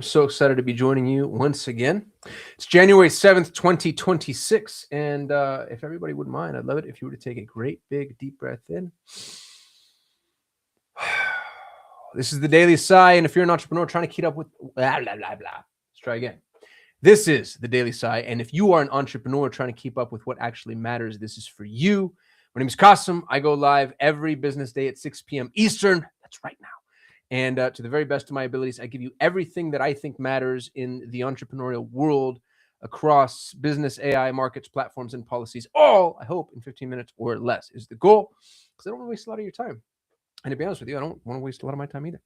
so excited to be joining you once again. It's January 7th, 2026. And if everybody wouldn't mind, I'd love it if you were to take a great big deep breath in. This is the Daily Sigh. And if you're an entrepreneur trying to keep up with blah, blah, blah, blah, let's try again. This is the Daily Sigh. And if you are an entrepreneur trying to keep up with what actually matters, this is for you. My name is Qasim. I go live every business day at 6 p.m. Eastern. That's right now. And to the very best of my abilities, I give you everything that I think matters in the entrepreneurial world across business, AI, markets, platforms, and policies. All, I hope, in 15 minutes or less is the goal, because I don't want to waste a lot of your time. And to be honest with you, I don't want to waste a lot of my time either.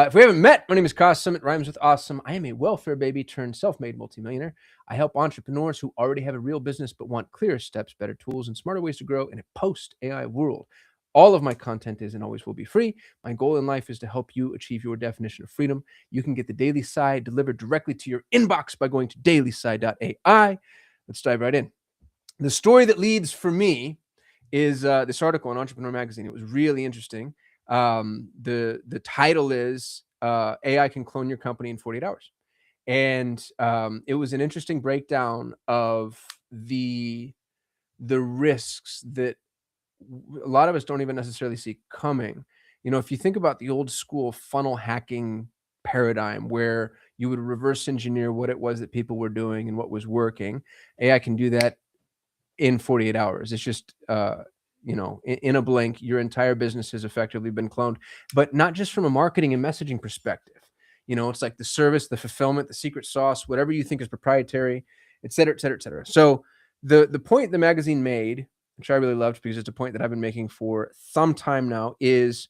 If we haven't met, my name is Qasim. It rhymes with awesome. I am a welfare baby turned self-made multimillionaire. I help entrepreneurs who already have a real business but want clearer steps, better tools, and smarter ways to grow in a post-AI world. All of my content is and always will be free. My goal in life is to help you achieve your definition of freedom. You can get the Daily Sigh delivered directly to your inbox by going to dailysigh.ai. Let's dive right in. The story that leads for me is this article in Entrepreneur Magazine. It was really interesting. The title is AI Can Clone Your Company in 48 Hours. And it was an interesting breakdown of the risks that a lot of us don't even necessarily see coming. You know, if you think about the old school funnel hacking paradigm where you would reverse engineer what it was that people were doing and what was working, AI can do that in 48 hours. It's just, in a blink, your entire business has effectively been cloned, but not just from a marketing and messaging perspective. You know, it's like the service, the fulfillment, the secret sauce, whatever you think is proprietary, et cetera, et cetera, et cetera. So the point the magazine made, which I really loved because it's a point that I've been making for some time now, is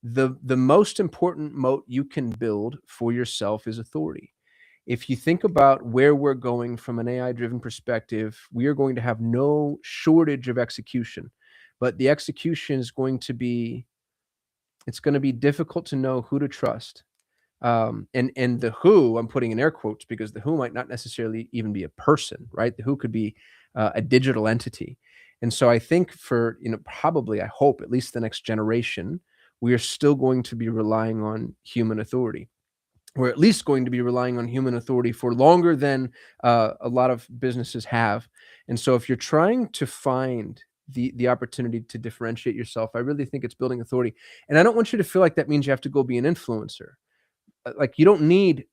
the most important moat you can build for yourself is authority. If you think about where we're going from an AI-driven perspective, we are going to have no shortage of execution, but the execution is going to be difficult to know who to trust. And the who, I'm putting in air quotes because the who might not necessarily even be a person, right? The who could be a digital entity. And so I think for, probably, I hope, at least the next generation, we are still going to be relying on human authority. We're at least going to be relying on human authority for longer than a lot of businesses have. And so if you're trying to find the opportunity to differentiate yourself, I really think it's building authority. And I don't want you to feel like that means you have to go be an influencer. Like, you don't need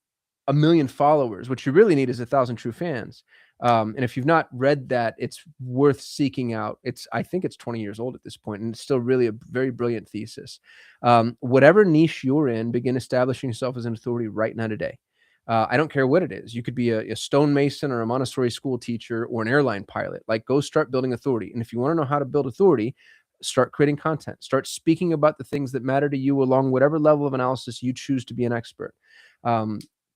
1 million followers. What you really need is 1,000 true fans. And if you've not read that, it's worth seeking out. I think it's 20 years old at this point, and it's still really a very brilliant thesis. Whatever niche you're in, begin establishing yourself as an authority right now today. I don't care what it is. You could be a stonemason or a Montessori school teacher or an airline pilot. Like, go start building authority. And if you want to know how to build authority, start creating content. Start speaking about the things that matter to you along whatever level of analysis you choose to be an expert.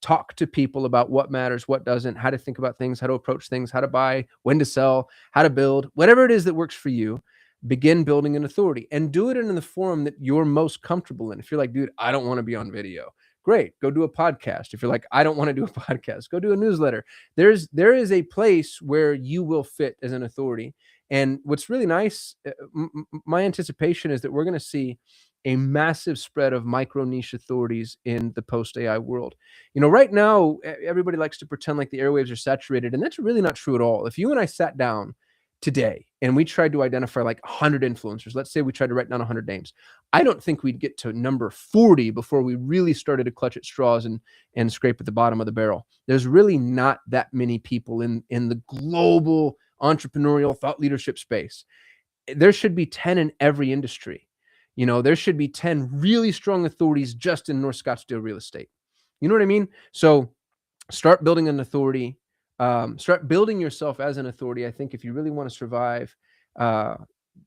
Talk to people about what matters, what doesn't, how to think about things, how to approach things, how to buy, when to sell, how to build, whatever it is that works for you. Begin building an authority and do it in the form that you're most comfortable in. If you're like, dude, I don't want to be on video, great, go do a podcast. If you're like, I don't want to do a podcast, go do a newsletter. There is a place where you will fit as an authority. And what's really nice, my anticipation is that we're going to see a massive spread of micro niche authorities in the post-AI world. Right now, everybody likes to pretend like the airwaves are saturated, and that's really not true at all. If you and I sat down today and we tried to identify like 100 influencers, let's say we tried to write down 100 names, I don't think we'd get to number 40 before we really started to clutch at straws and scrape at the bottom of the barrel. There's really not that many people in the global entrepreneurial thought leadership space. There should be 10 in every industry. There should be 10 really strong authorities just in North Scottsdale real estate. You know what I mean? So start building an authority. Start building yourself as an authority. I think if you really want to survive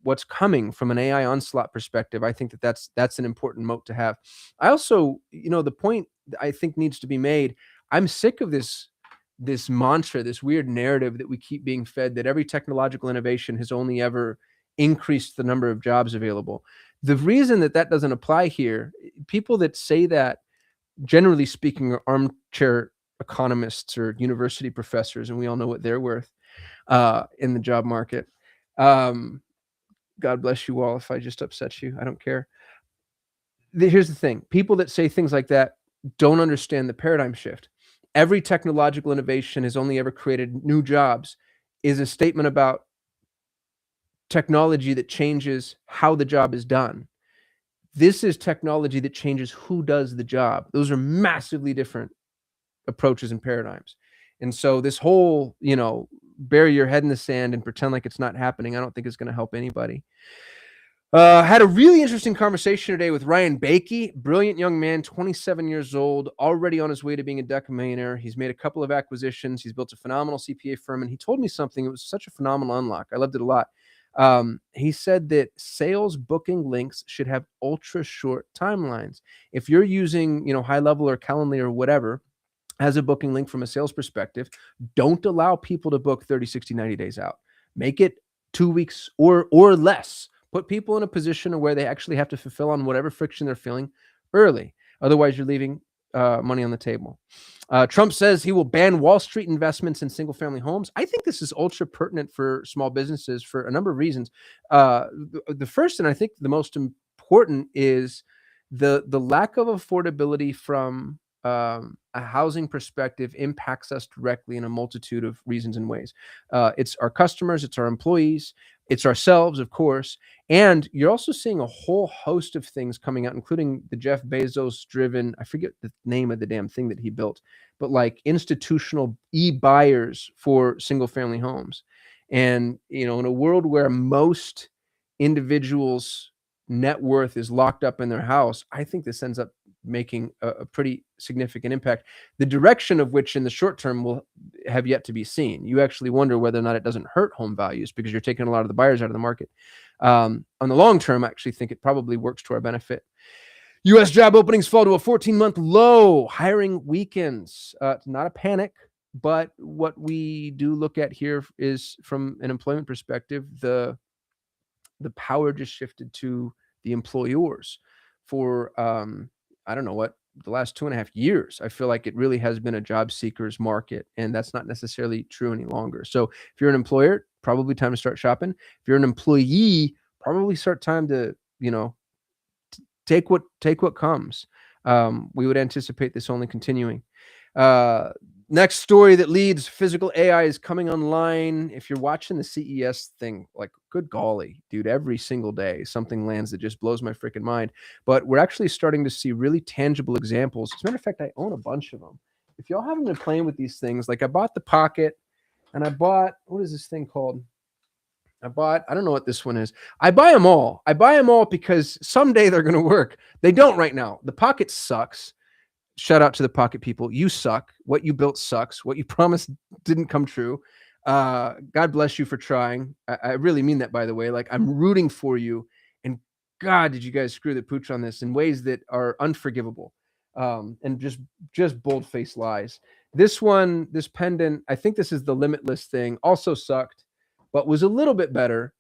what's coming from an AI onslaught perspective, I think that's an important moat to have. I also, the point I think needs to be made, I'm sick of this mantra, this weird narrative that we keep being fed, that every technological innovation has only ever increased the number of jobs available. The reason that doesn't apply here, people that say that, generally speaking, are armchair economists or university professors, and we all know what they're worth in the job market. God bless you all if I just upset you. I don't care. Here's the thing. People that say things like that don't understand the paradigm shift. Every technological innovation has only ever created new jobs is a statement about technology that changes how the job is done. This is technology that changes who does the job. Those are massively different approaches and paradigms. And so this whole, bury your head in the sand and pretend like it's not happening, I don't think is going to help anybody. Had a really interesting conversation today with Ryan Bakey, brilliant young man, 27 years old, already on his way to being a decamillionaire. He's made a couple of acquisitions. He's built a phenomenal CPA firm, and he told me something. It was such a phenomenal unlock. I loved it a lot. He said that sales booking links should have ultra short timelines. If you're using, High Level or Calendly or whatever as a booking link from a sales perspective, don't allow people to book 30, 60, 90 days out. Make it 2 weeks or less. Put people in a position where they actually have to fulfill on whatever friction they're feeling early. Otherwise, you're leaving money on the table. Trump says he will ban Wall Street investments in single-family homes. I think this is ultra pertinent for small businesses for a number of reasons. The first, and I think the most important, is the lack of affordability from a housing perspective impacts us directly in a multitude of reasons and ways. It's our customers, it's our employees, it's ourselves, of course. And you're also seeing a whole host of things coming out, including the Jeff Bezos driven, I forget the name of the damn thing that he built, but like institutional e-buyers for single family homes. And, in a world where most individuals' net worth is locked up in their house, I think this ends up making a pretty significant impact, the direction of which in the short term will have yet to be seen. You actually wonder whether or not it doesn't hurt home values because you're taking a lot of the buyers out of the market. On the long term, I actually think it probably works to our benefit. U.S. job openings fall to a 14-month low. Hiring weakens. It's not a panic, but what we do look at here is, from an employment perspective, the power just shifted to the employers for I don't know what, the last 2.5 years. I feel like it really has been a job seekers market, and that's not necessarily true any longer. So if you're an employer, probably time to start shopping. If you're an employee, probably start time to, take what comes. We would anticipate this only continuing. Next story that leads, physical AI is coming online. If you're watching the CES thing, like, good golly, dude, every single day something lands that just blows my freaking mind. But we're actually starting to see really tangible examples. As a matter of fact, I own a bunch of them. If y'all haven't been playing with these things, like I bought the Pocket, and I bought, what is this thing called? I don't know what this one is. I buy them all. I buy them all because someday they're going to work. They don't right now. The Pocket sucks. Shout out to the Pocket people. You suck. What you built sucks. What you promised didn't come true. God bless you for trying. I really mean that, by the way. Like, I'm rooting for you. And God, did you guys screw the pooch on this in ways that are unforgivable, and just bold-faced lies. This one, this pendant, I think this is the Limitless thing, also sucked, but was a little bit better.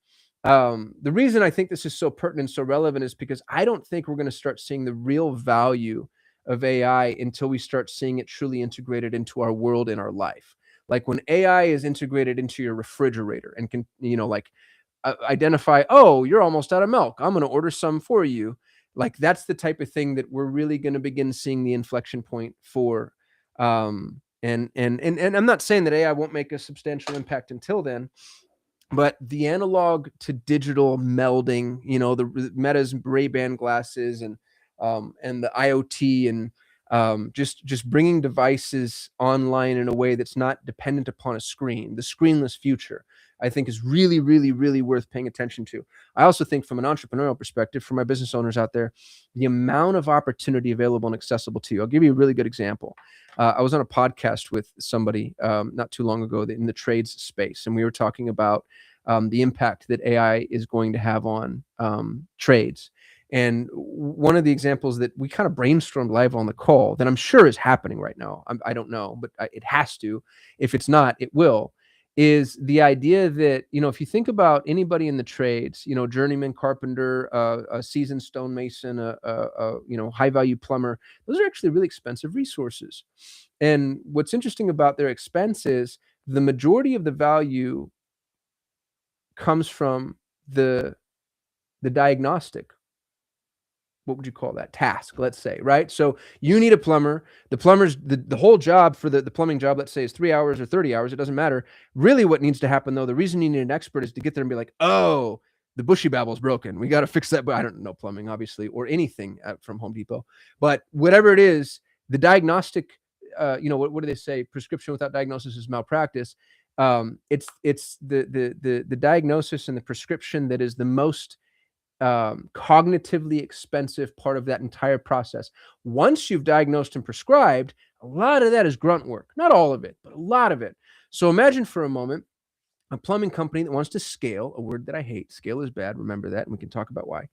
The reason I think this is so pertinent, so relevant, is because I don't think we're going to start seeing the real value of AI until we start seeing it truly integrated into our world and our life. Like when AI is integrated into your refrigerator and can, identify, oh, you're almost out of milk, I'm going to order some for you. Like, that's the type of thing that we're really going to begin seeing the inflection point for. And I'm not saying that AI won't make a substantial impact until then, but the analog to digital melding, the Meta's Ray-Ban glasses and the IoT and just bringing devices online in a way that's not dependent upon a screen, the screenless future, I think is really, really, really worth paying attention to. I also think, from an entrepreneurial perspective, for my business owners out there, the amount of opportunity available and accessible to you. I'll give you a really good example. I was on a podcast with somebody not too long ago in the trades space, and we were talking about the impact that AI is going to have on trades. And one of the examples that we kind of brainstormed live on the call, that I'm sure is happening right now, I don't know, but it has to. If it's not, it will. Is the idea that, if you think about anybody in the trades, journeyman carpenter, a seasoned stonemason, a high value plumber, those are actually really expensive resources. And what's interesting about their expense is the majority of the value comes from the diagnostic. what would you call that? Task, let's say, right? So you need a plumber. The plumber's the whole job for the plumbing job, let's say, is 3 hours or 30 hours. It doesn't matter. Really, what needs to happen, though, the reason you need an expert is to get there and be like, oh, the bushy babble's broken. We got to fix that. But I don't know plumbing, obviously, or anything from Home Depot. But whatever it is, the diagnostic, what do they say? Prescription without diagnosis is malpractice. It's the diagnosis and the prescription that is the most cognitively expensive part of that entire process. Once you've diagnosed and prescribed, a lot of that is grunt work. Not all of it, but a lot of it. So imagine for a moment a plumbing company that wants to scale, a word that I hate. Scale is bad. Remember that, and we can talk about why.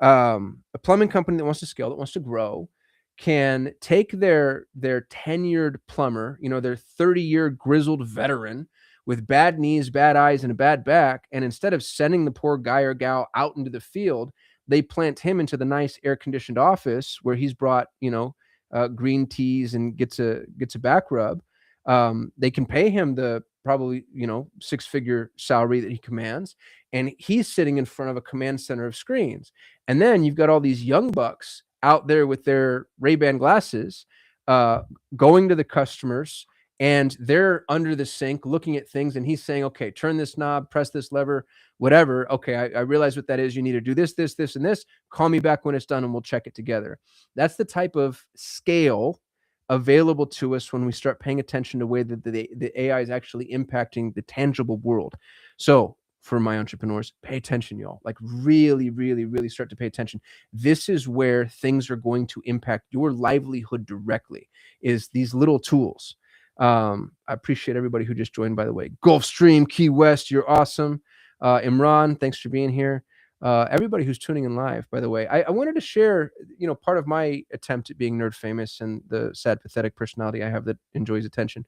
A plumbing company that wants to scale, that wants to grow, can take their tenured plumber, their 30-year grizzled veteran with bad knees, bad eyes, and a bad back, and instead of sending the poor guy or gal out into the field, they plant him into the nice air-conditioned office where he's brought, green teas and gets a back rub. They can pay him the probably, 6-figure salary that he commands, and he's sitting in front of a command center of screens. And then you've got all these young bucks out there with their Ray-Ban glasses, going to the customers, and they're under the sink looking at things, and he's saying, okay, turn this knob, press this lever, whatever. Okay, I realize what that is. You need to do this, this, this, and this. Call me back when it's done, and we'll check it together. That's the type of scale available to us when we start paying attention to the way that the AI is actually impacting the tangible world. So for my entrepreneurs, pay attention, y'all. Like really, really, really start to pay attention. This is where things are going to impact your livelihood directly, is these little tools. I appreciate everybody who just joined, by the way. Gulfstream, Key West, you're awesome. Imran, thanks for being here. Everybody who's tuning in live, by the way, I wanted to share, part of my attempt at being nerd famous and the sad, pathetic personality I have that enjoys attention.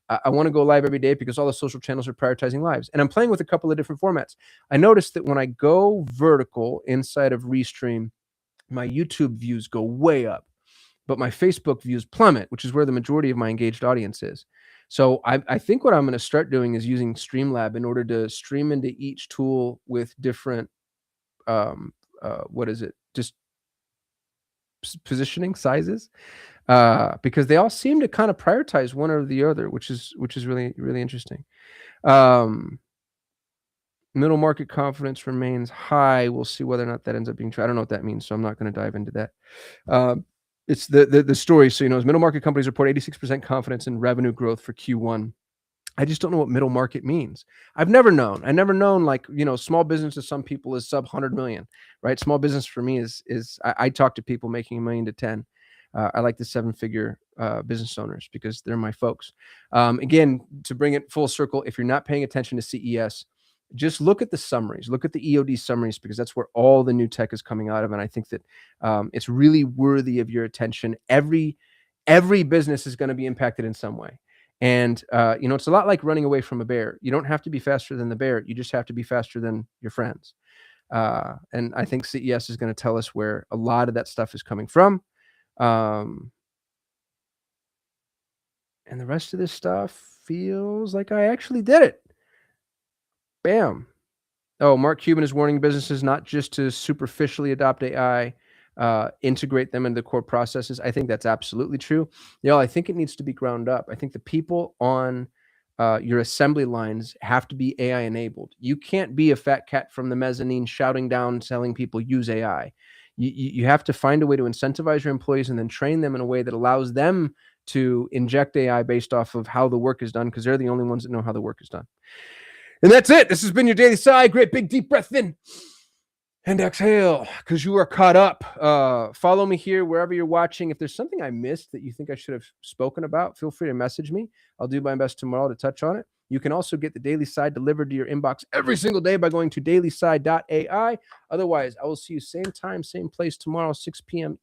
I want to go live every day because all the social channels are prioritizing lives. And I'm playing with a couple of different formats. I noticed that when I go vertical inside of Restream, my YouTube views go way up, but my Facebook views plummet, which is where the majority of my engaged audience is. So I think what I'm going to start doing is using Streamlab in order to stream into each tool with different just positioning sizes, because they all seem to kind of prioritize one or the other, which is really, really interesting. Middle market confidence remains high. We'll see whether or not that ends up being true. I don't know what that means, so I'm not going to dive into that. It's the story. So, as middle market companies report 86% confidence in revenue growth for Q1. I just don't know what middle market means. I've never known. I never known, like, small business to some people is sub 100 million, right? Small business for me is I talk to people making $1 million to 10. I like the 7-figure business owners because they're my folks. Again, to bring it full circle, if you're not paying attention to CES, just look at the summaries, look at the EOD summaries, because that's where all the new tech is coming out of. And I think that it's really worthy of your attention. Every business is going to be impacted in some way. And, it's a lot like running away from a bear. You don't have to be faster than the bear. You just have to be faster than your friends. And I think CES is going to tell us where a lot of that stuff is coming from. And the rest of this stuff feels like I actually did it. Bam. Oh, Mark Cuban is warning businesses not just to superficially adopt AI, integrate them into the core processes. I think that's absolutely true. I think it needs to be ground up. I think the people on your assembly lines have to be AI enabled. You can't be a fat cat from the mezzanine shouting down, telling people use AI. You have to find a way to incentivize your employees and then train them in a way that allows them to inject AI based off of how the work is done, because they're the only ones that know how the work is done. And that's it. This has been your Daily Sigh. Great big deep breath in and exhale, because you are caught up. Follow me here wherever you're watching. If there's something I missed that you think I should have spoken about, feel free to message me. I'll do my best tomorrow to touch on it. You can also get the Daily Sigh delivered to your inbox every single day by going to dailysigh.ai. Otherwise, I will see you same time, same place tomorrow, 6 p.m.